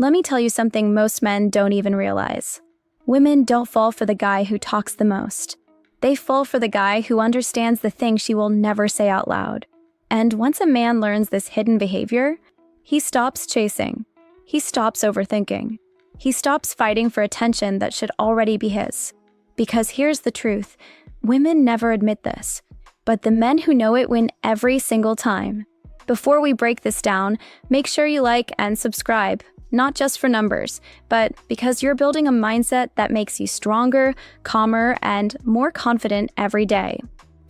Let me tell you something most men don't even realize. Women don't fall for the guy who talks the most. They fall for the guy who understands the thing she will never say out loud. And once a man learns this hidden behavior, he stops chasing. He stops overthinking. He stops fighting for attention that should already be his. Because here's the truth, women never admit this, but the men who know it win every single time. Before we break this down, make sure you like and subscribe. Not just for numbers, but because you're building a mindset that makes you stronger, calmer, and more confident every day.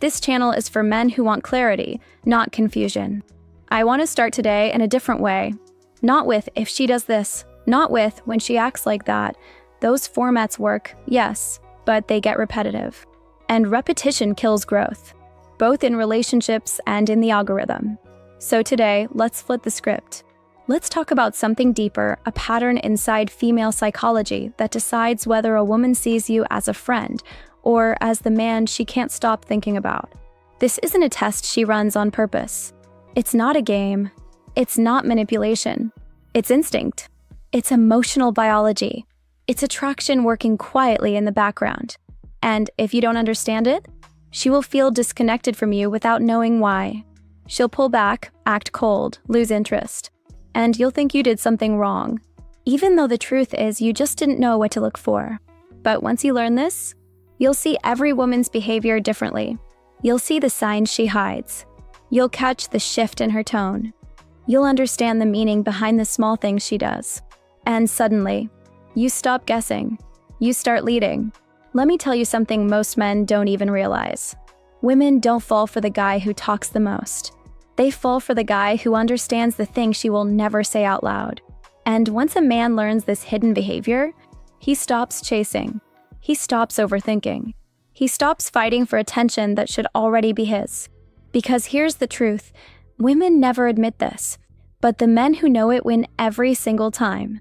This channel is for men who want clarity, not confusion. I want to start today in a different way. Not with if she does this, not with when she acts like that. Those formats work, yes, but they get repetitive. And repetition kills growth, both in relationships and in the algorithm. So today, let's flip the script. Let's talk about something deeper, a pattern inside female psychology that decides whether a woman sees you as a friend or as the man she can't stop thinking about. This isn't a test she runs on purpose. It's not a game. It's not manipulation. It's instinct. It's emotional biology. It's attraction working quietly in the background. And if you don't understand it, she will feel disconnected from you without knowing why. She'll pull back, act cold, lose interest. And you'll think you did something wrong, even though the truth is you just didn't know what to look for. But once you learn this, you'll see every woman's behavior differently. You'll see the signs she hides. You'll catch the shift in her tone. You'll understand the meaning behind the small things she does. And suddenly, you stop guessing. You start leading. Let me tell you something most men don't even realize. Women don't fall for the guy who talks the most. They fall for the guy who understands the thing she will never say out loud. And once a man learns this hidden behavior, he stops chasing. He stops overthinking. He stops fighting for attention that should already be his. Because here's the truth, women never admit this, but the men who know it win every single time.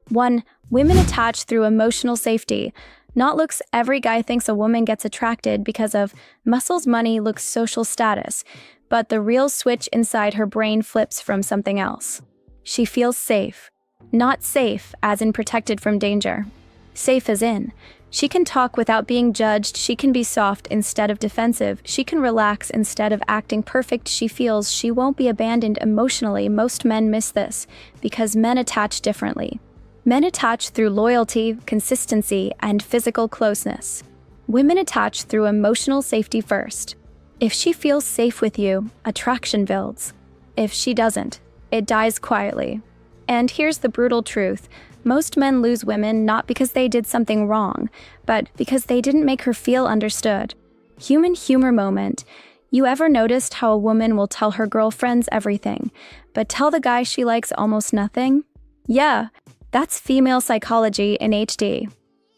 1. Women attach through emotional safety. Not looks. Every guy thinks a woman gets attracted because of muscles, money, looks, social status. But the real switch inside her brain flips from something else. She feels safe. Not safe as in protected from danger. Safe as in, she can talk without being judged, she can be soft instead of defensive, she can relax instead of acting perfect, she feels she won't be abandoned emotionally. Most men miss this, because men attach differently. Men attach through loyalty, consistency, and physical closeness. Women attach through emotional safety first. If she feels safe with you, attraction builds. If she doesn't, it dies quietly. And here's the brutal truth. Most men lose women not because they did something wrong, but because they didn't make her feel understood. Human humor moment. You ever noticed how a woman will tell her girlfriends everything, but tell the guy she likes almost nothing? Yeah, that's female psychology in HD.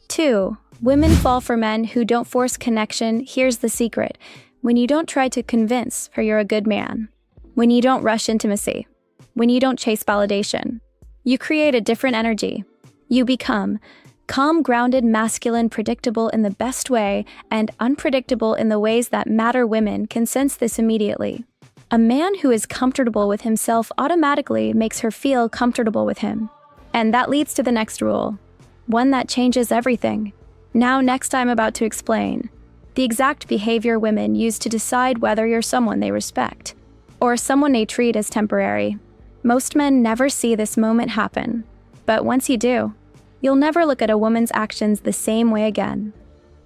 2. Women fall for men who don't force connection. Here's the secret. When you don't try to convince her you're a good man. When you don't rush intimacy. When you don't chase validation. You create a different energy. You become calm, grounded, masculine, predictable in the best way, and unpredictable in the ways that matter. Women can sense this immediately. A man who is comfortable with himself automatically makes her feel comfortable with him. And that leads to the next rule. One that changes everything. Now, next I'm about to explain the exact behavior women use to decide whether you're someone they respect, or someone they treat as temporary. Most men never see this moment happen, but once you do, you'll never look at a woman's actions the same way again.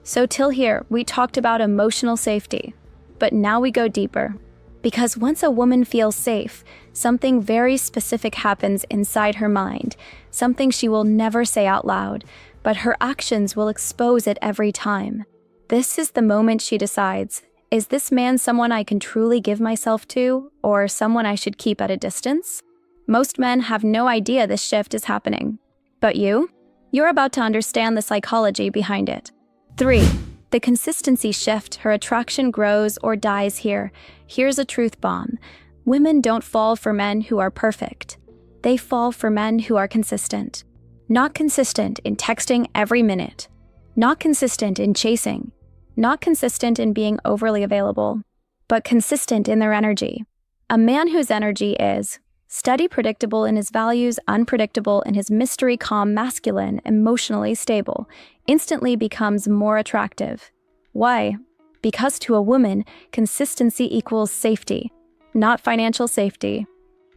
So till here, we talked about emotional safety, but now we go deeper. Because once a woman feels safe, something very specific happens inside her mind, something she will never say out loud, but her actions will expose it every time. This is the moment she decides, is this man someone I can truly give myself to, or someone I should keep at a distance? Most men have no idea this shift is happening. But you're about to understand the psychology behind it. 3. The consistency shift. Her attraction grows or dies here. Here's a truth bomb. Women don't fall for men who are perfect. They fall for men who are consistent. Not consistent in texting every minute. Not consistent in chasing. Not consistent in being overly available. But consistent in their energy. A man whose energy is Steady, predictable in his values, unpredictable in his mystery, calm, masculine, emotionally stable, instantly becomes more attractive. Why? Because to a woman, consistency equals safety. Not financial safety,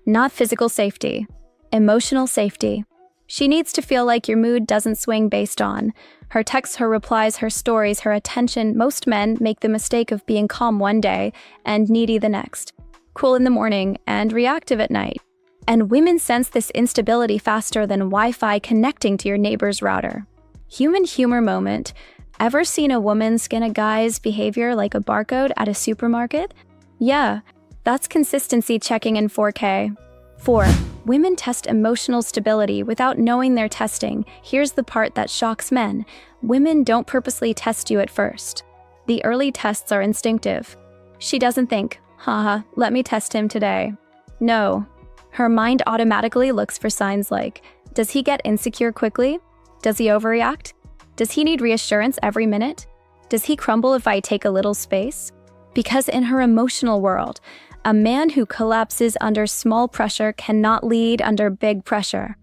not physical safety, emotional safety. She needs to feel like your mood doesn't swing based on her texts, her replies, her stories, her attention. Most men make the mistake of being calm one day and needy the next, cool in the morning and reactive at night. And women sense this instability faster than Wi-Fi connecting to your neighbor's router. Human humor moment. Ever seen a woman scan a guy's behavior like a barcode at a supermarket? Yeah, that's consistency checking in 4K. 4. Women test emotional stability without knowing they're testing. Here's the part that shocks men. Women don't purposely test you at first. The early tests are instinctive. She doesn't think, haha, let me test him today. No. Her mind automatically looks for signs like, does he get insecure quickly? Does he overreact? Does he need reassurance every minute? Does he crumble if I take a little space? Because in her emotional world, a man who collapses under small pressure cannot lead under big pressure.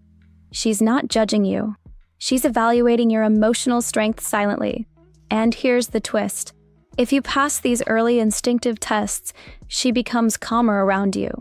She's not judging you. She's evaluating your emotional strength silently. And here's the twist. If you pass these early instinctive tests, she becomes calmer around you.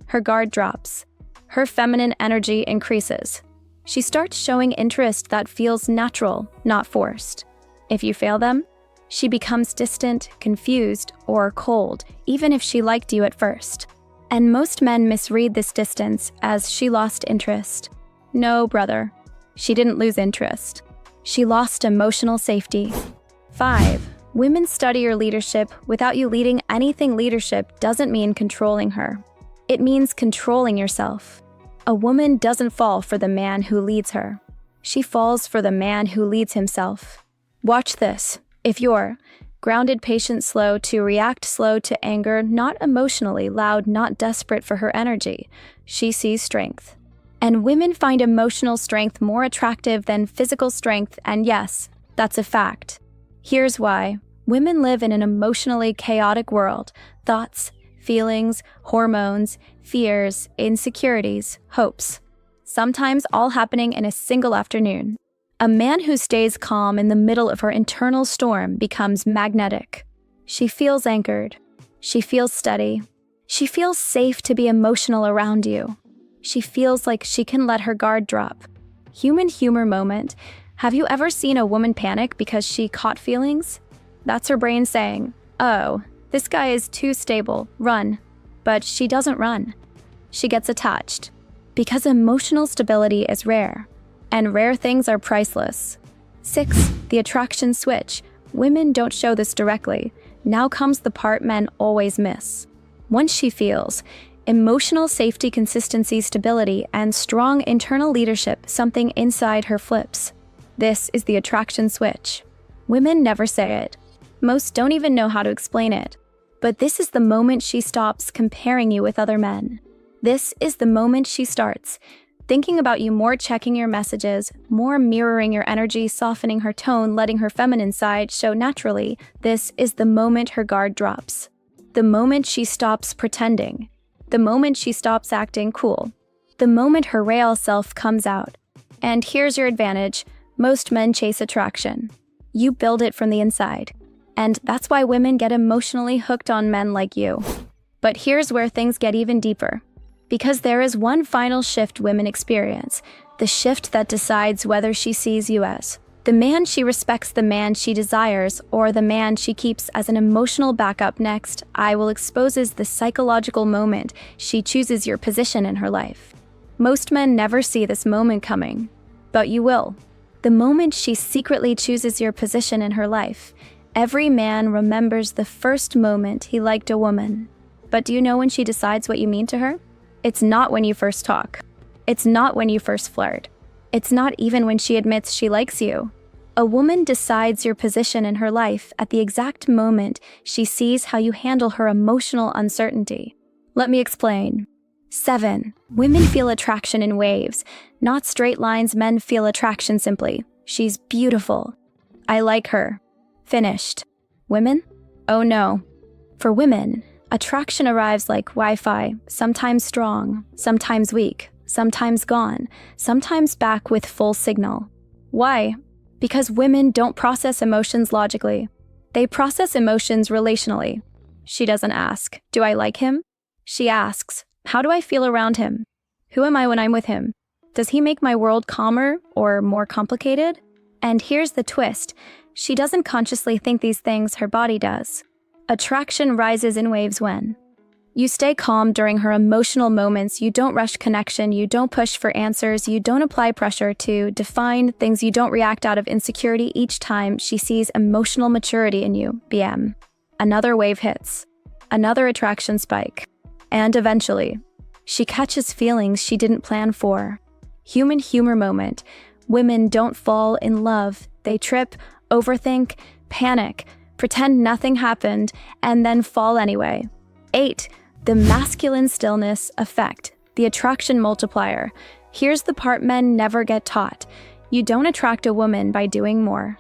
Her guard drops. Her feminine energy increases. She starts showing interest that feels natural, not forced. If you fail them, she becomes distant, confused, or cold, even if she liked you at first. And most men misread this distance as she lost interest. No, brother. She didn't lose interest. She lost emotional safety. 5. Women study your leadership without you leading anything. Leadership doesn't mean controlling her. It means controlling yourself. A woman doesn't fall for the man who leads her. She falls for the man who leads himself. Watch this. If you're grounded, patient, slow to react, slow to anger, not emotionally loud, not desperate for her energy, she sees strength. And women find emotional strength more attractive than physical strength, and yes, that's a fact. Here's why. Women live in an emotionally chaotic world. Thoughts, feelings, hormones, fears, insecurities, hopes. Sometimes all happening in a single afternoon. A man who stays calm in the middle of her internal storm becomes magnetic. She feels anchored. She feels steady. She feels safe to be emotional around you. She feels like she can let her guard drop. Human humor moment. Have you ever seen a woman panic because she caught feelings? That's her brain saying, oh, this guy is too stable, run. But she doesn't run. She gets attached. Because emotional stability is rare. And rare things are priceless. 6. The attraction switch. Women don't show this directly. Now comes the part men always miss. Once she feels emotional safety, consistency, stability, and strong internal leadership, something inside her flips. This is the attraction switch. Women never say it. Most don't even know how to explain it. But this is the moment she stops comparing you with other men. This is the moment she starts thinking about you more, checking your messages, more mirroring your energy, softening her tone, letting her feminine side show naturally. This is the moment her guard drops. The moment she stops pretending. The moment she stops acting cool. The moment her real self comes out. And here's your advantage. Most men chase attraction. You build it from the inside. And that's why women get emotionally hooked on men like you. But here's where things get even deeper. Because there is one final shift women experience, the shift that decides whether she sees you as the man she respects, the man she desires, or the man she keeps as an emotional backup. Next, I will exposes the psychological moment she chooses your position in her life. Most men never see this moment coming, but you will. The moment she secretly chooses your position in her life. Every man remembers the first moment he liked a woman. But do you know when she decides what you mean to her? It's not when you first talk. It's not when you first flirt. It's not even when she admits she likes you. A woman decides your position in her life at the exact moment she sees how you handle her emotional uncertainty. Let me explain. 7. Women feel attraction in waves, not straight lines. Men feel attraction simply. She's beautiful. I like her. Finished. Women? Oh no. For women, Attraction arrives like Wi-Fi, sometimes strong, sometimes weak, sometimes gone, sometimes back with full signal. Why? Because women don't process emotions logically. They process emotions relationally. She doesn't ask, "Do I like him?" She asks, "How do I feel around him? Who am I when I'm with him? Does he make my world calmer or more complicated?" And here's the twist. She doesn't consciously think these things, her body does. Attraction rises in waves when you stay calm during her emotional moments, you don't rush connection, you don't push for answers, you don't apply pressure to define things, you don't react out of insecurity each time she sees emotional maturity in you, BM. Another wave hits, another attraction spike, and eventually, she catches feelings she didn't plan for. Human humor moment. Women don't fall in love. They trip, overthink, panic, pretend nothing happened, and then fall anyway. 8. The masculine stillness effect, the attraction multiplier. Here's the part men never get taught. You don't attract a woman by doing more.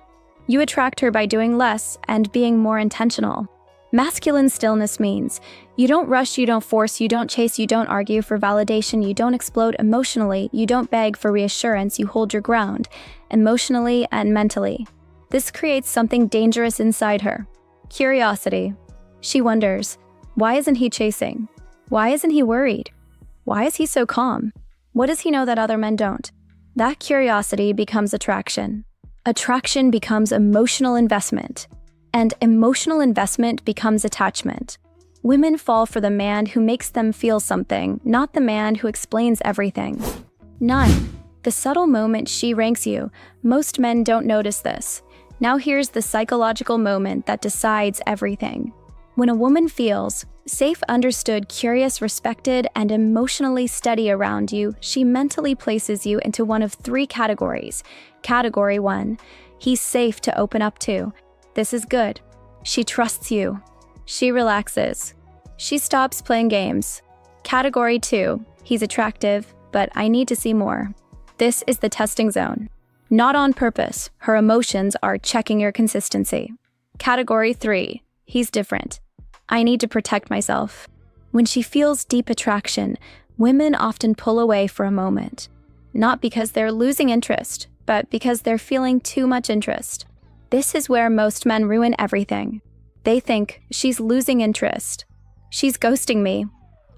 You attract her by doing less and being more intentional. Masculine stillness means you don't rush, you don't force, you don't chase, you don't argue for validation, you don't explode emotionally, you don't beg for reassurance, you hold your ground, emotionally and mentally. This creates something dangerous inside her. Curiosity. She wonders, why isn't he chasing? Why isn't he worried? Why is he so calm? What does he know that other men don't? That curiosity becomes attraction. Attraction becomes emotional investment. And emotional investment becomes attachment. Women fall for the man who makes them feel something, not the man who explains everything. 9. The subtle moment she ranks you. Most men don't notice this. Now here's the psychological moment that decides everything. When a woman feels safe, understood, curious, respected, and emotionally steady around you, she mentally places you into one of 3 categories. Category 1, he's safe to open up to. This is good. She trusts you. She relaxes. She stops playing games. Category 2, he's attractive, but I need to see more. This is the testing zone. Not on purpose, her emotions are checking your consistency. Category 3, he's different. I need to protect myself. When she feels deep attraction, women often pull away for a moment. Not because they're losing interest, but because they're feeling too much interest. This is where most men ruin everything. They think, she's losing interest. She's ghosting me.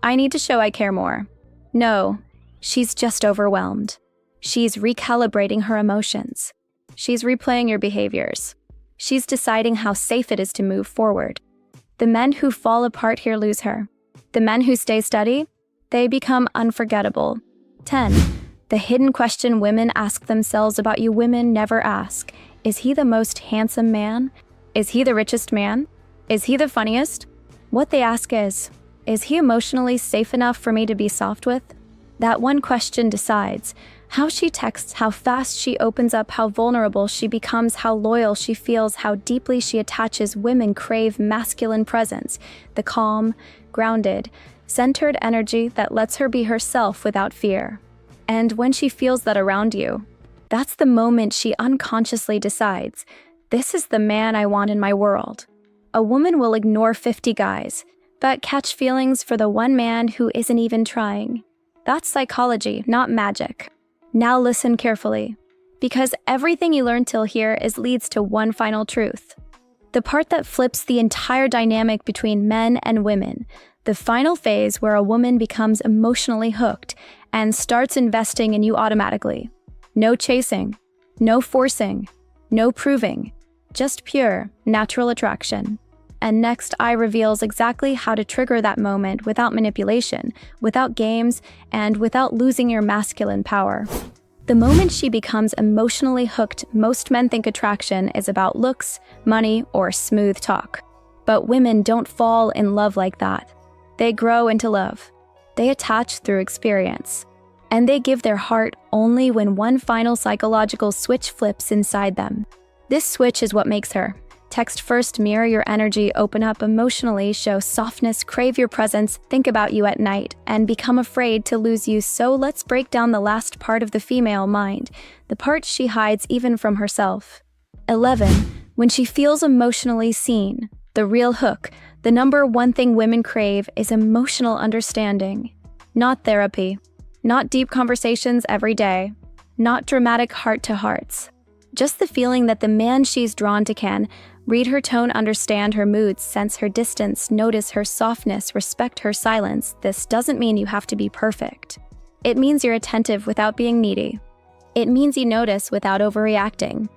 I need to show I care more. No, she's just overwhelmed. She's recalibrating her emotions. She's replaying your behaviors. She's deciding how safe it is to move forward. The men who fall apart here lose her. The men who stay steady, they become unforgettable. 10. The hidden question women ask themselves about you women never ask. Is he the most handsome man? Is he the richest man? Is he the funniest? What they ask is he emotionally safe enough for me to be soft with? That one question decides how she texts, how fast she opens up, how vulnerable she becomes, how loyal she feels, how deeply she attaches. Women crave masculine presence, the calm, grounded, centered energy that lets her be herself without fear. And when she feels that around you, that's the moment she unconsciously decides, this is the man I want in my world. A woman will ignore 50 guys, but catch feelings for the one man who isn't even trying. That's psychology, not magic. Now listen carefully, because everything you learned till here leads to one final truth. The part that flips the entire dynamic between men and women, the final phase where a woman becomes emotionally hooked and starts investing in you automatically. No chasing, no forcing, no proving, just pure, natural attraction. And next, I reveals exactly how to trigger that moment without manipulation, without games, and without losing your masculine power. The moment she becomes emotionally hooked, most men think attraction is about looks, money, or smooth talk. But women don't fall in love like that. They grow into love. They attach through experience. And they give their heart only when one final psychological switch flips inside them. This switch is what makes her. Text first, mirror your energy, open up emotionally, show softness, crave your presence, think about you at night, and become afraid to lose you. So let's break down the last part of the female mind, the part she hides even from herself. 11. When she feels emotionally seen, the real hook, The number one thing women crave is emotional understanding. Not therapy. Not deep conversations every day. Not dramatic heart-to-hearts. Just the feeling that the man she's drawn to can read her tone, understand her moods, sense her distance, notice her softness, respect her silence. This doesn't mean you have to be perfect. It means you're attentive without being needy. It means you notice without overreacting.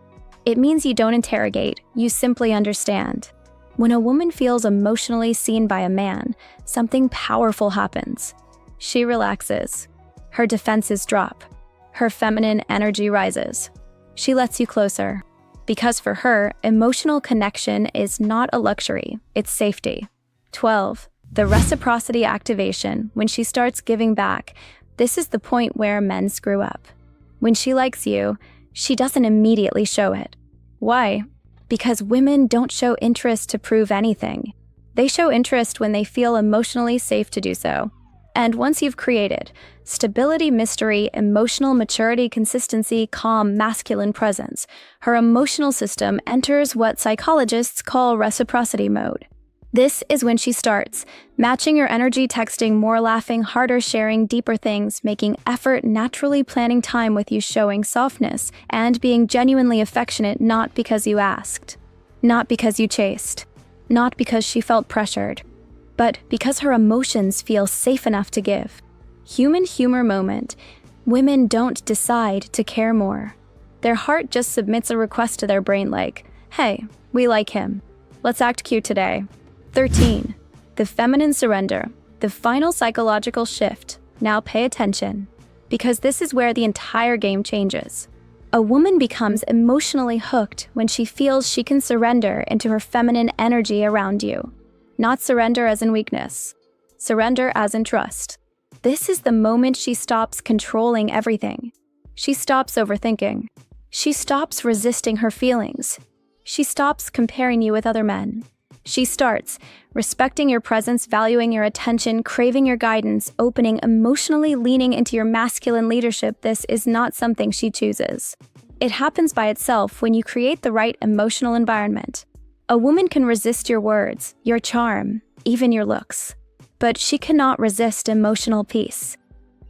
It means you don't interrogate, you simply understand. When a woman feels emotionally seen by a man, something powerful happens. She relaxes. Her defenses drop. Her feminine energy rises. She lets you closer. Because for her, emotional connection is not a luxury, it's safety. 12. The reciprocity activation. When she starts giving back, this is the point where men screw up. When she likes you, she doesn't immediately show it. Why? Because women don't show interest to prove anything. They show interest when they feel emotionally safe to do so. And once you've created stability, mystery, emotional maturity, consistency, calm, masculine presence, her emotional system enters what psychologists call reciprocity mode. This is when she starts matching your energy, texting more, laughing harder, sharing deeper things, making effort, naturally planning time with you, showing softness, and being genuinely affectionate, not because you asked, not because you chased, not because she felt pressured, but because her emotions feel safe enough to give. Human humor moment. Women don't decide to care more. Their heart just submits a request to their brain like, hey, we like him. Let's act cute today. 13. The feminine surrender. The final psychological shift. Now pay attention, because this is where the entire game changes. A woman becomes emotionally hooked when she feels she can surrender into her feminine energy around you. Not surrender as in weakness. Surrender as in trust. This is the moment she stops controlling everything. She stops overthinking. She stops resisting her feelings. She stops comparing you with other men. She starts respecting your presence, valuing your attention, craving your guidance, opening, emotionally leaning into your masculine leadership. This is not something she chooses. It happens by itself when you create the right emotional environment. A woman can resist your words, your charm, even your looks, but she cannot resist emotional peace.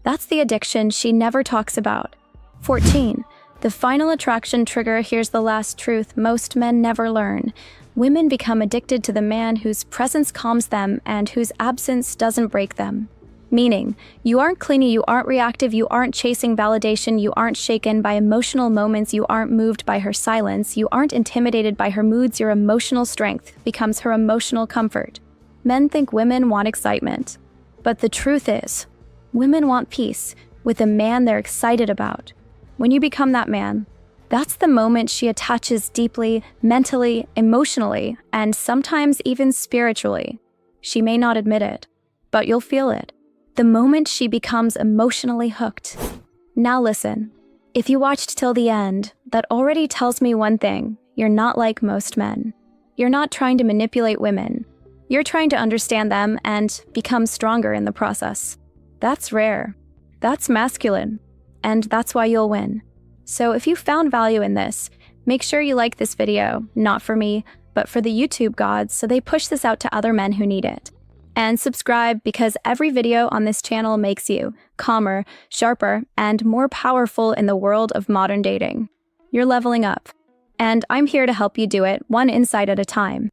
That's the addiction she never talks about. 14. The final attraction trigger. Here's the last truth most men never learn. Women become addicted to the man whose presence calms them and whose absence doesn't break them. Meaning, you aren't clingy, you aren't reactive, you aren't chasing validation, you aren't shaken by emotional moments, you aren't moved by her silence, you aren't intimidated by her moods. Your emotional strength becomes her emotional comfort. Men think women want excitement. But the truth is, women want peace with a man they're excited about. When you become that man, that's the moment she attaches deeply, mentally, emotionally, and sometimes even spiritually. She may not admit it, but you'll feel it. The moment she becomes emotionally hooked. Now listen, if you watched till the end, that already tells me one thing: you're not like most men. You're not trying to manipulate women. You're trying to understand them and become stronger in the process. That's rare. That's masculine. And that's why you'll win. So if you found value in this, make sure you like this video, not for me, but for the YouTube gods, so they push this out to other men who need it. And subscribe, because every video on this channel makes you calmer, sharper, and more powerful in the world of modern dating. You're leveling up. And I'm here to help you do it, one insight at a time.